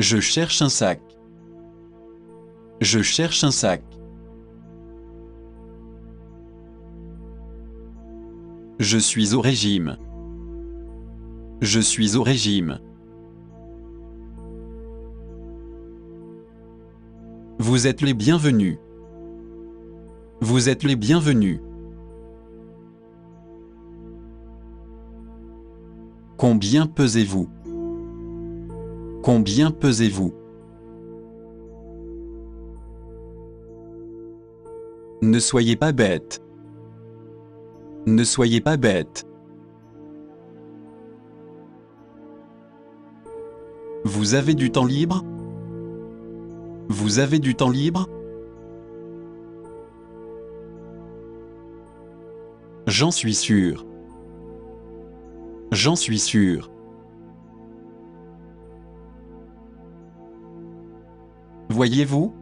Je cherche un sac. Je cherche un sac. Je suis au régime. Je suis au régime. Vous êtes les bienvenus. Vous êtes les bienvenus. Combien pesez-vous? Combien pesez-vous? Ne soyez pas bête. Ne soyez pas bête. Vous avez du temps libre? Vous avez du temps libre? J'en suis sûr. J'en suis sûr. Voyez-vous?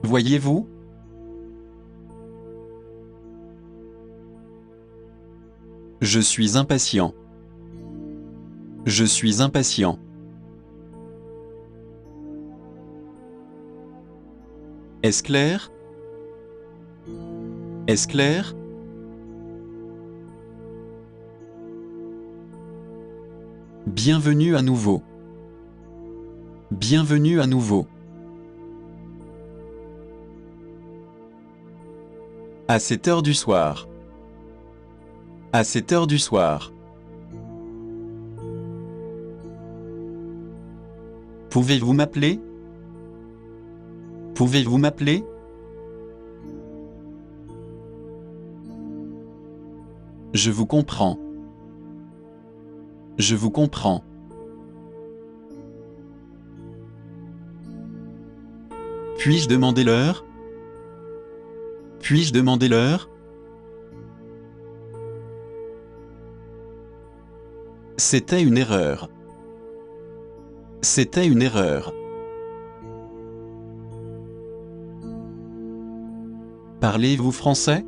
Voyez-vous? Je suis impatient. Je suis impatient. Est-ce clair? Est-ce clair? Bienvenue à nouveau. Bienvenue à nouveau. À 7 heures du soir. À 7 heures du soir. Pouvez-vous m'appeler? Pouvez-vous m'appeler? Je vous comprends. Je vous comprends. Puis-je demander l'heure? Puis-je demander l'heure? C'était une erreur. C'était une erreur. Parlez-vous français?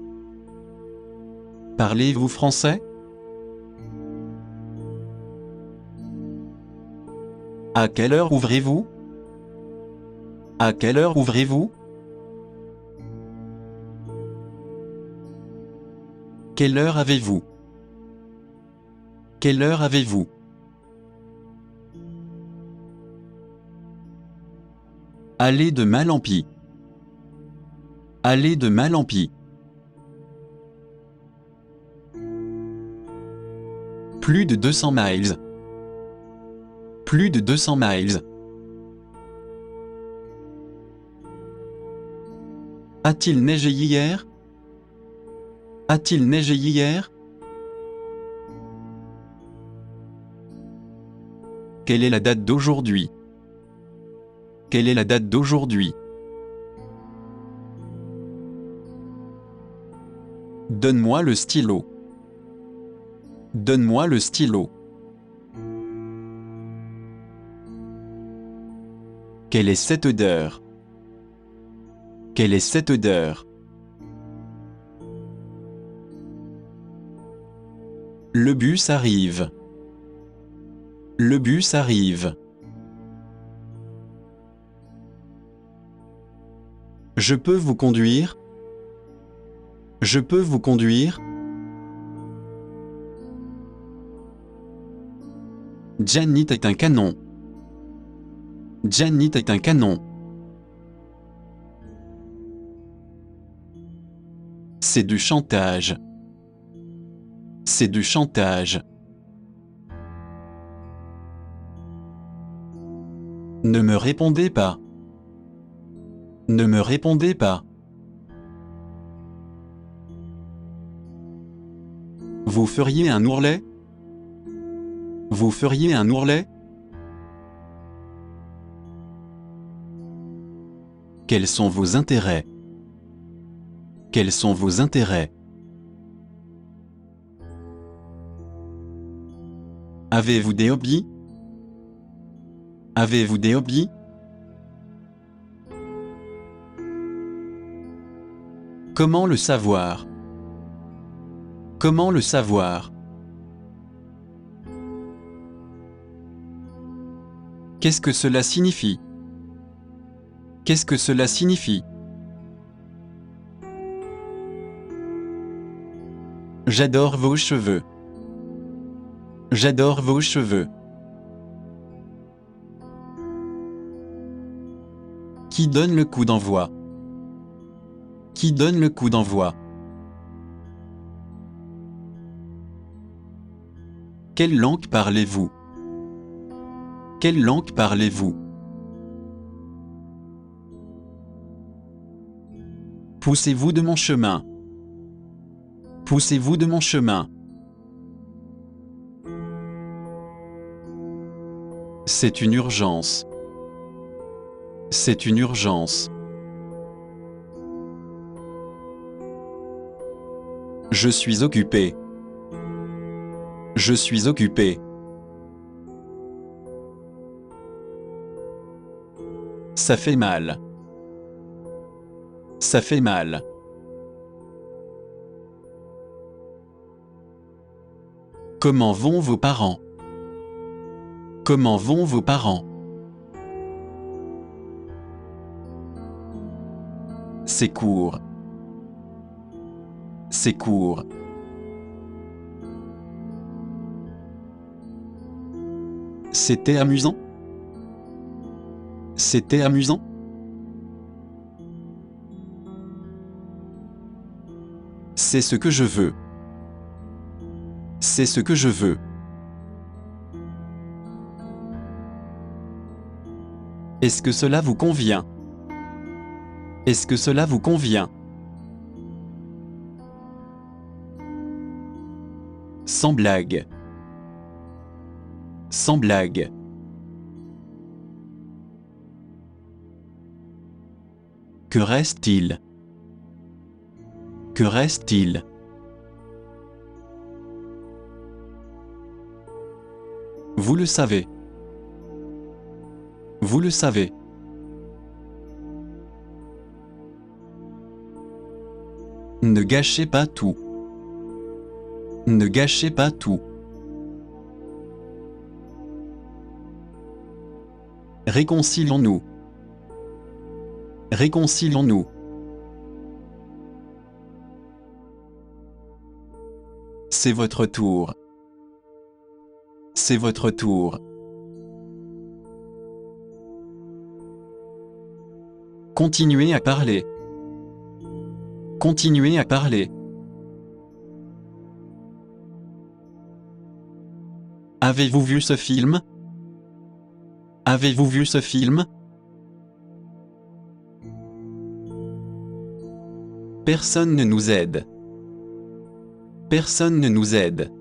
Parlez-vous français? À quelle heure ouvrez-vous? À quelle heure ouvrez-vous? Quelle heure avez-vous? Quelle heure avez-vous? Allée de mal en pis. Allée de mal en pis. Plus de 200 miles. Plus de 200 miles. A-t-il neigé hier? A-t-il neigé hier? Quelle est la date d'aujourd'hui? Quelle est la date d'aujourd'hui? Donne-moi le stylo. Donne-moi le stylo. Quelle est cette odeur? Quelle est cette odeur? Le bus arrive. Le bus arrive. Je peux vous conduire? Je peux vous conduire? Janet est un canon. Janet est un canon. C'est du chantage. C'est du chantage. Ne me répondez pas. Ne me répondez pas. Vous feriez un ourlet? Vous feriez un ourlet? Quels sont vos intérêts? Quels sont vos intérêts? Avez-vous des hobbies? Avez-vous des hobbies? Comment le savoir? Comment le savoir? Qu'est-ce que cela signifie? Qu'est-ce que cela signifie? J'adore vos cheveux. J'adore vos cheveux. Qui donne le coup d'envoi? Qui donne le coup d'envoi? Quelle langue parlez-vous? Quelle langue parlez-vous? Poussez-vous de mon chemin. Poussez-vous de mon chemin. C'est une urgence. C'est une urgence. Je suis occupé. Je suis occupé. Ça fait mal. Ça fait mal. Comment vont vos parents? Comment vont vos parents? C'est court. C'est court. C'était amusant? C'était amusant? C'est ce que je veux. C'est ce que je veux. Est-ce que cela vous convient? Est-ce que cela vous convient? Sans blague. Sans blague. Que reste-t-il? Que reste-t-il? Vous le savez. Vous le savez. Ne gâchez pas tout. Ne gâchez pas tout. Réconcilions-nous. Réconcilions-nous. C'est votre tour. C'est votre tour. Continuez à parler. Continuez à parler. Avez-vous vu ce film? Avez-vous vu ce film? Personne ne nous aide. Personne ne nous aide.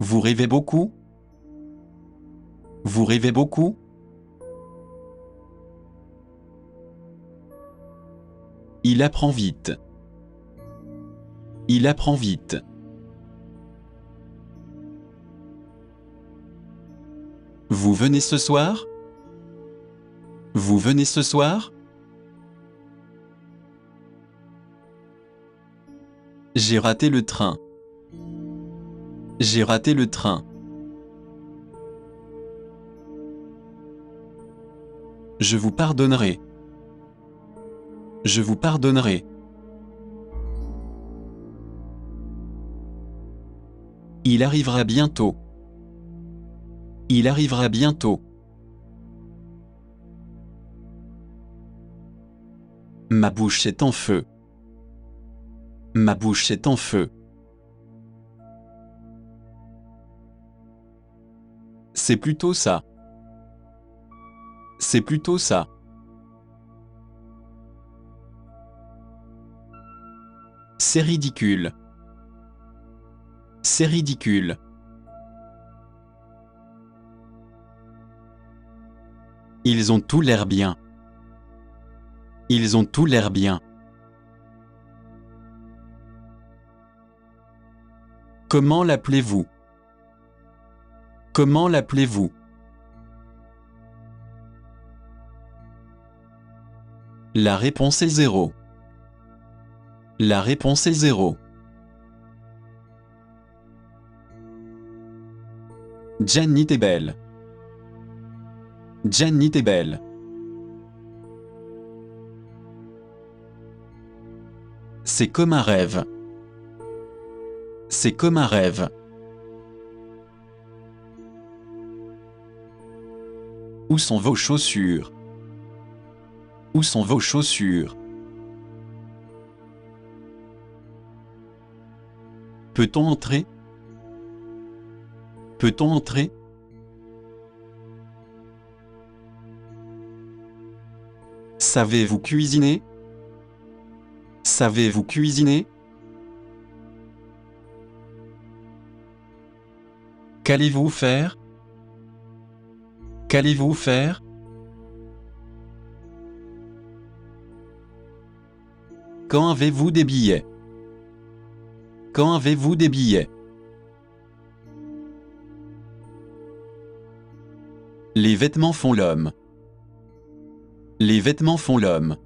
Vous rêvez beaucoup? Vous rêvez beaucoup? Il apprend vite. Il apprend vite. Vous venez ce soir? Vous venez ce soir? J'ai raté le train. J'ai raté le train. Je vous pardonnerai. Je vous pardonnerai. Il arrivera bientôt. Il arrivera bientôt. Ma bouche est en feu. Ma bouche est en feu. C'est plutôt ça. C'est plutôt ça. C'est ridicule. C'est ridicule. Ils ont tout l'air bien. Ils ont tout l'air bien. Comment l'appelez-vous? Comment l'appelez-vous? La réponse est 0. La réponse est 0. Janet est belle. Janet est belle. C'est comme un rêve. C'est comme un rêve. Où sont vos chaussures? Où sont vos chaussures? Peut-on entrer? Peut-on entrer? Savez-vous cuisiner? Savez-vous cuisiner? Qu'allez-vous faire? Qu'allez-vous faire? Quand avez-vous des billets? Quand avez-vous des billets? Les vêtements font l'homme. Les vêtements font l'homme.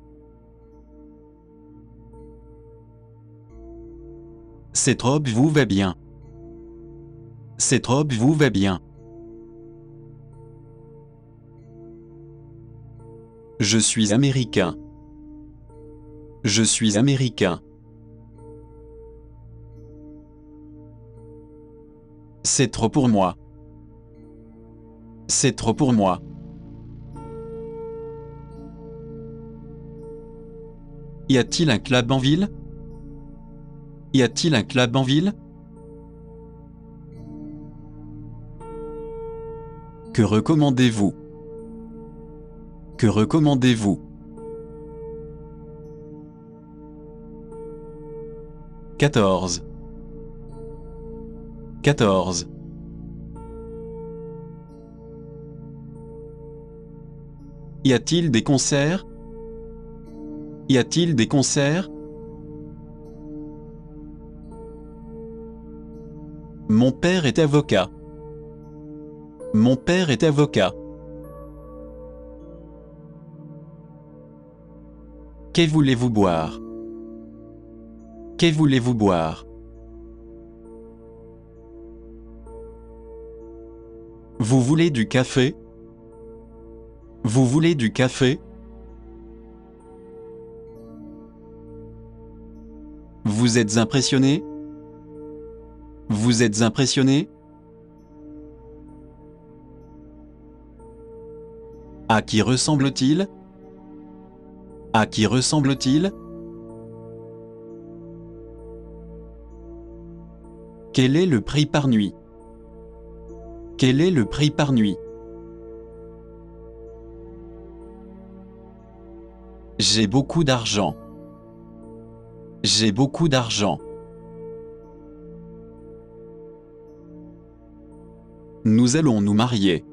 Cette robe vous va bien. Cette robe vous va bien. Je suis américain. Je suis américain. C'est trop pour moi. C'est trop pour moi. Y a-t-il un club en ville? Y a-t-il un club en ville? Que recommandez-vous? Que recommandez-vous? 14. 14. Y a-t-il des concerts? Y a-t-il des concerts? Mon père est avocat. Mon père est avocat. Que voulez-vous boire? Que voulez-vous boire? Vous voulez du café? Vous voulez du café? Vous êtes impressionné? Vous êtes impressionné? À qui ressemble-t-il? À qui ressemble-t-il? Quel est le prix par nuit? Quel est le prix par nuit? J'ai beaucoup d'argent. J'ai beaucoup d'argent. Nous allons nous marier.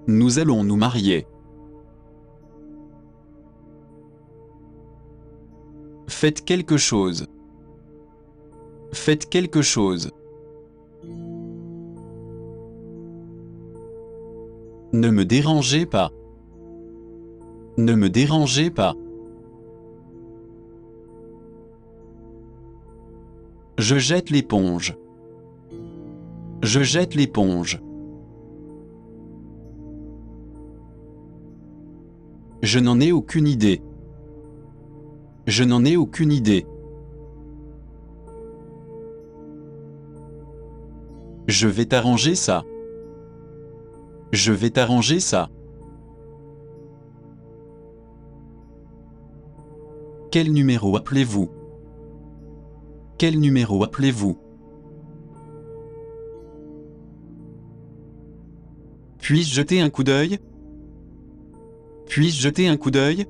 Nous allons nous marier. Faites quelque chose. Faites quelque chose. Ne me dérangez pas. Ne me dérangez pas. Je jette l'éponge. Je jette l'éponge. Je n'en ai aucune idée. Je n'en ai aucune idée. Je vais t'arranger ça. Je vais t'arranger ça. Quel numéro appelez-vous? Quel numéro appelez-vous? Puis-je jeter un coup d'œil? Puis-je jeter un coup d'œil?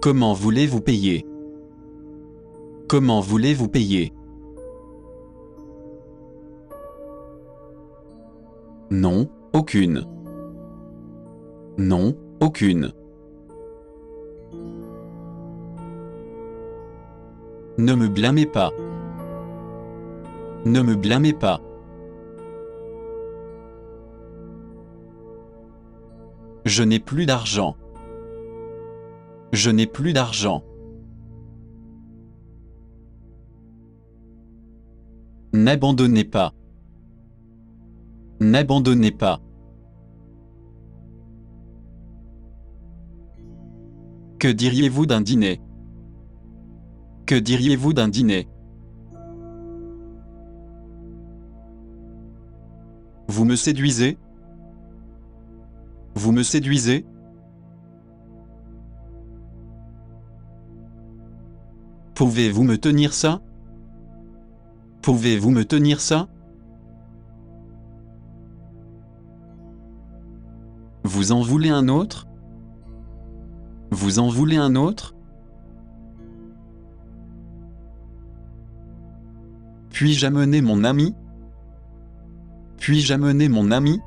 Comment voulez-vous payer? Comment voulez-vous payer? Non, aucune. Non, aucune. Ne me blâmez pas. Ne me blâmez pas. Je n'ai plus d'argent. Je n'ai plus d'argent. N'abandonnez pas. N'abandonnez pas. Que diriez-vous d'un dîner? Que diriez-vous d'un dîner? Vous me séduisez? Vous me séduisez? Pouvez-vous me tenir ça? Pouvez-vous me tenir ça? Vous en voulez un autre? Vous en voulez un autre? Puis-je amener mon ami? Puis-je amener mon ami?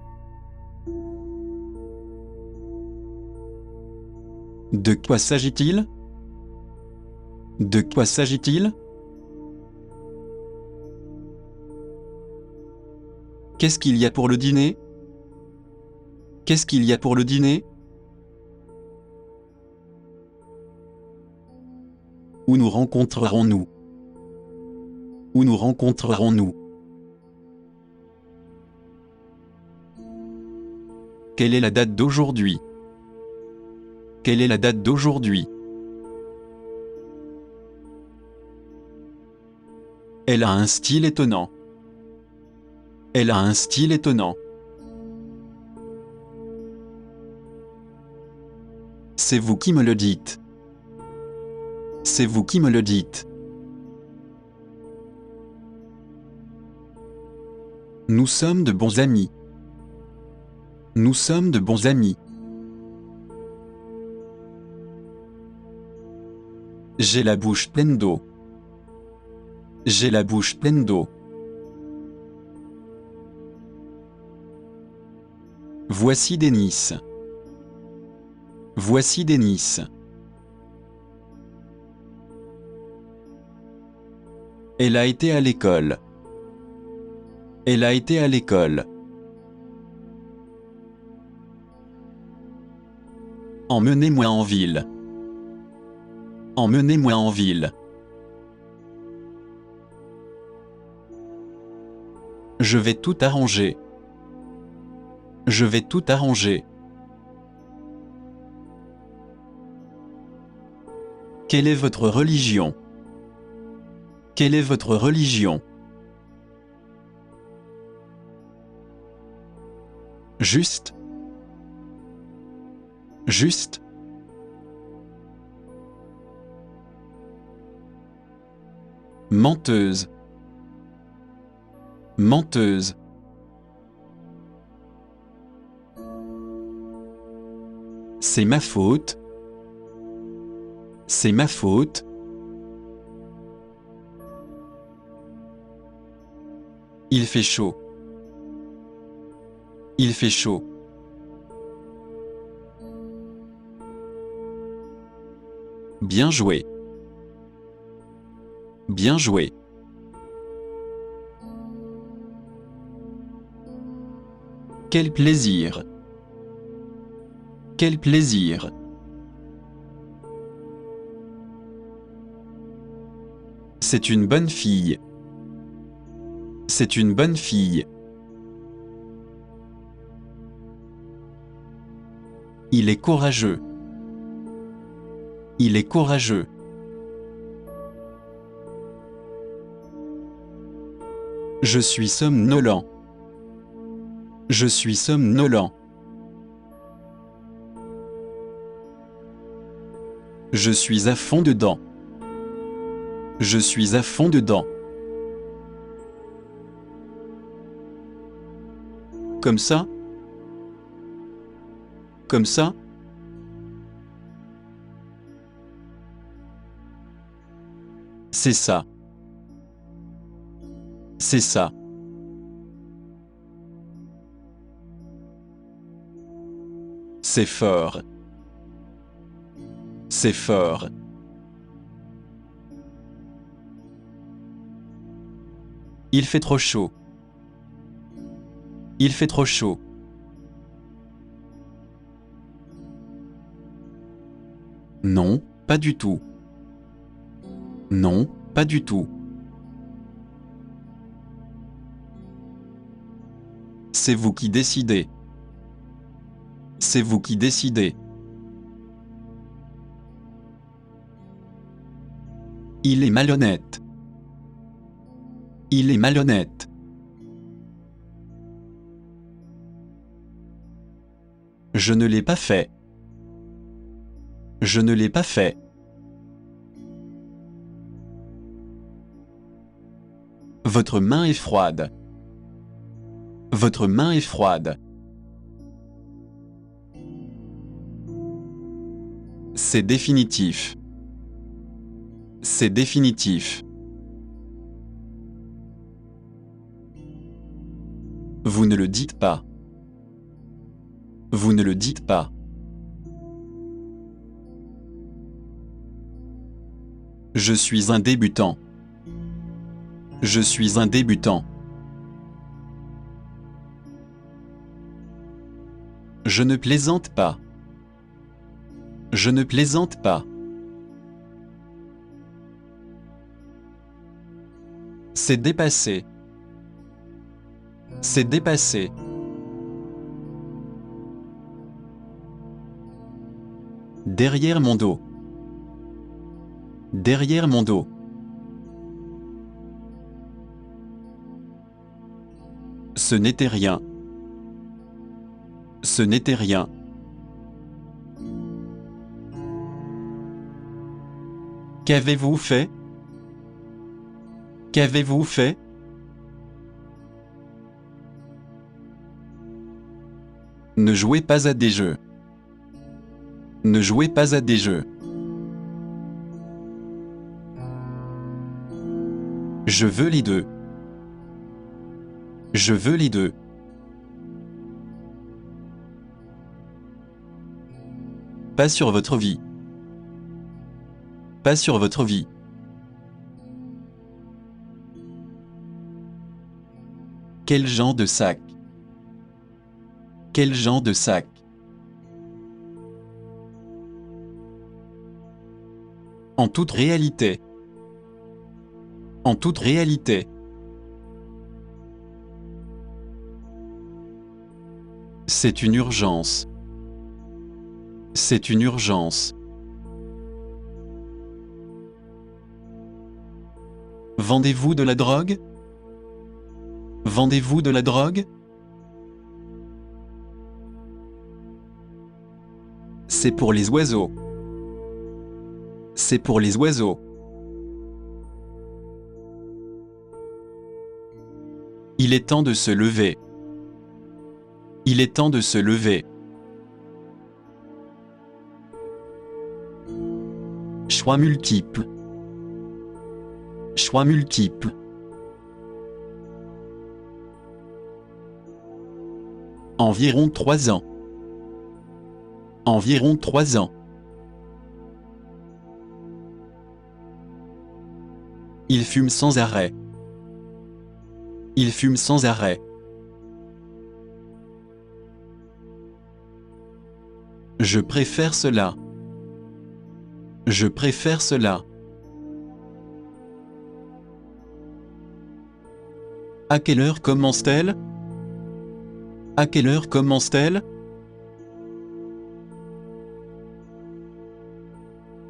De quoi s'agit-il? De quoi s'agit-il? Qu'est-ce qu'il y a pour le dîner? Qu'est-ce qu'il y a pour le dîner? Où nous rencontrerons-nous? Où nous rencontrerons-nous? Quelle est la date d'aujourd'hui? Quelle est la date d'aujourd'hui? Elle a un style étonnant. Elle a un style étonnant. C'est vous qui me le dites. C'est vous qui me le dites. Nous sommes de bons amis. Nous sommes de bons amis. J'ai la bouche pleine d'eau. J'ai la bouche pleine d'eau. Voici Denis. Voici Denis. Elle a été à l'école. Elle a été à l'école. Emmenez-moi en ville. Emmenez-moi en ville. Je vais tout arranger. Je vais tout arranger. Quelle est votre religion? Quelle est votre religion? Juste. Juste. Menteuse. Menteuse. C'est ma faute. C'est ma faute. Il fait chaud. Il fait chaud. Bien joué. Bien joué. Quel plaisir. Quel plaisir. C'est une bonne fille. C'est une bonne fille. Il est courageux. Il est courageux. Je suis somnolent. Je suis somnolent. Je suis à fond dedans. Je suis à fond dedans. Comme ça? Comme ça? C'est ça. C'est ça. C'est fort. C'est fort. Il fait trop chaud. Il fait trop chaud. Non, pas du tout. Non, pas du tout. C'est vous qui décidez. C'est vous qui décidez. Il est malhonnête. Il est malhonnête. Je ne l'ai pas fait. Je ne l'ai pas fait. Votre main est froide. Votre main est froide. C'est définitif. C'est définitif. Vous ne le dites pas. Vous ne le dites pas. Je suis un débutant. Je suis un débutant. Je ne plaisante pas. Je ne plaisante pas. C'est dépassé. C'est dépassé. Derrière mon dos. Derrière mon dos. Ce n'était rien. Ce n'était rien. Qu'avez-vous fait? Qu'avez-vous fait? Ne jouez pas à des jeux. Ne jouez pas à des jeux. Je veux les deux. Je veux les deux. Pas sur votre vie. Pas sur votre vie. Quel genre de sac? Quel genre de sac? En toute réalité. En toute réalité. C'est une urgence. C'est une urgence. Vendez-vous de la drogue? Vendez-vous de la drogue? C'est pour les oiseaux. C'est pour les oiseaux. Il est temps de se lever. Il est temps de se lever. Choix multiples. Choix multiples. Environ 3 ans. Environ 3 ans. Il fume sans arrêt. Il fume sans arrêt. Je préfère cela. Je préfère cela. À quelle heure commence-t-elle? À quelle heure commence-t-elle?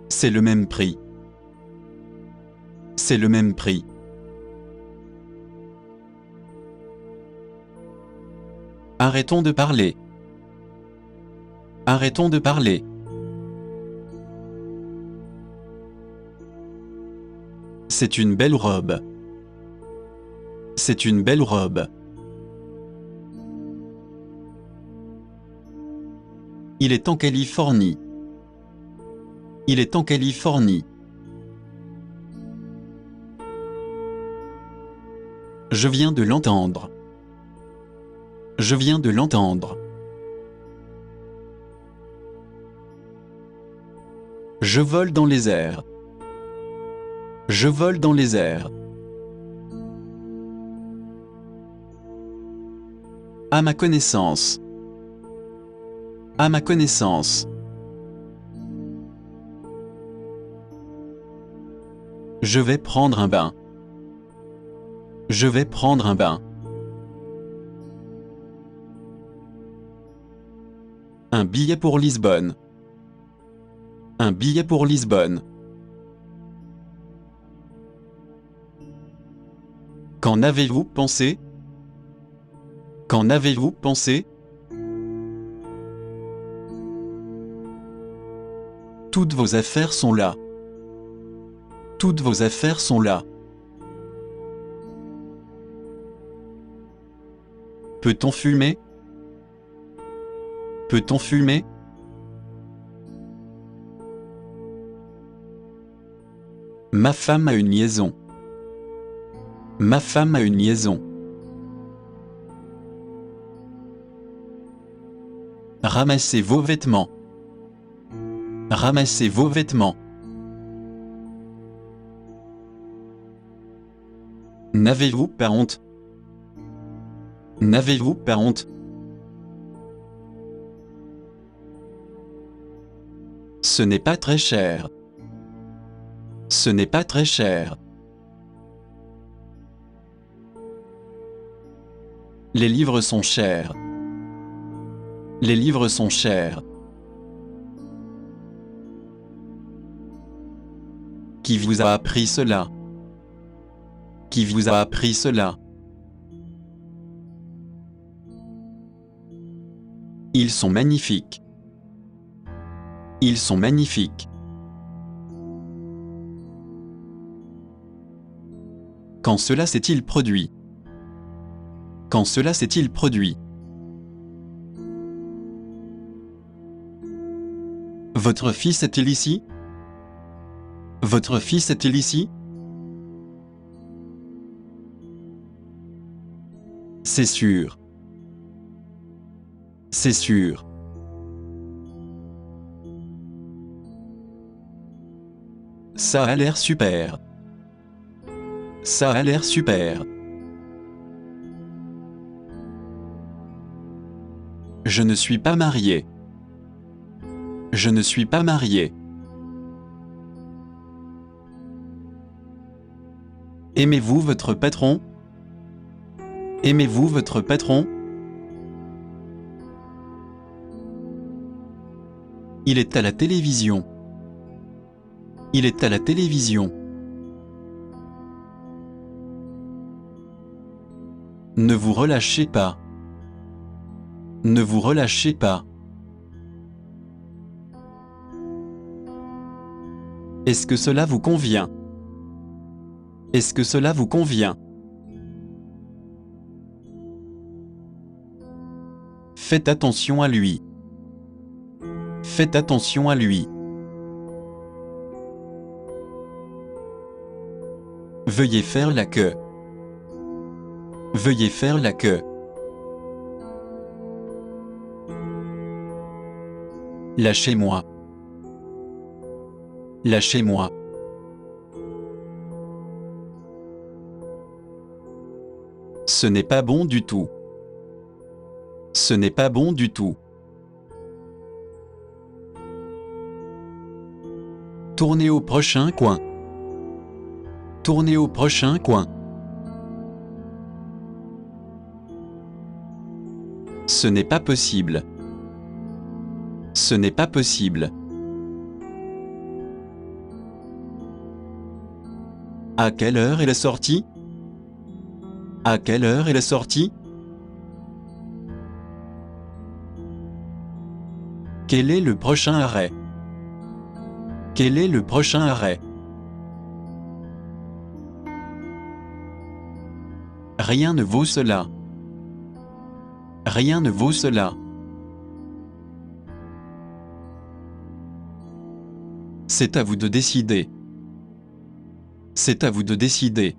C'est le même prix. C'est le même prix. Arrêtons de parler. Arrêtons de parler. C'est une belle robe. C'est une belle robe. Il est en Californie. Il est en Californie. Je viens de l'entendre. Je viens de l'entendre. Je vole dans les airs. Je vole dans les airs. À ma connaissance. À ma connaissance. Je vais prendre un bain. Je vais prendre un bain. Un billet pour Lisbonne. Un billet pour Lisbonne. Qu'en avez-vous pensé? Qu'en avez-vous pensé? Toutes vos affaires sont là. Toutes vos affaires sont là. Peut-on fumer? Peut-on fumer? Ma femme a une liaison. Ma femme a une liaison. Ramassez vos vêtements. Ramassez vos vêtements. N'avez-vous pas honte? N'avez-vous pas honte? Ce n'est pas très cher. Ce n'est pas très cher. Les livres sont chers. Les livres sont chers. Qui vous a appris cela? Qui vous a appris cela? Ils sont magnifiques. Ils sont magnifiques. Quand cela s'est-il produit? Quand cela s'est-il produit? Votre fils est-il ici? Votre fils est-il ici? C'est sûr. C'est sûr. Ça a l'air super. Ça a l'air super. Je ne suis pas marié. Je ne suis pas marié. Aimez-vous votre patron? Aimez-vous votre patron? Il est à la télévision. Il est à la télévision. Ne vous relâchez pas. Ne vous relâchez pas. Est-ce que cela vous convient? Est-ce que cela vous convient? Faites attention à lui. Faites attention à lui. Veuillez faire la queue. Veuillez faire la queue. Lâchez-moi. Lâchez-moi. Ce n'est pas bon du tout. Ce n'est pas bon du tout. Tournez au prochain coin. Tournez au prochain coin. Ce n'est pas possible. Ce n'est pas possible. À quelle heure est la sortie? À quelle heure est la sortie? Quel est le prochain arrêt? Quel est le prochain arrêt? Rien ne vaut cela. Rien ne vaut cela. C'est à vous de décider. C'est à vous de décider.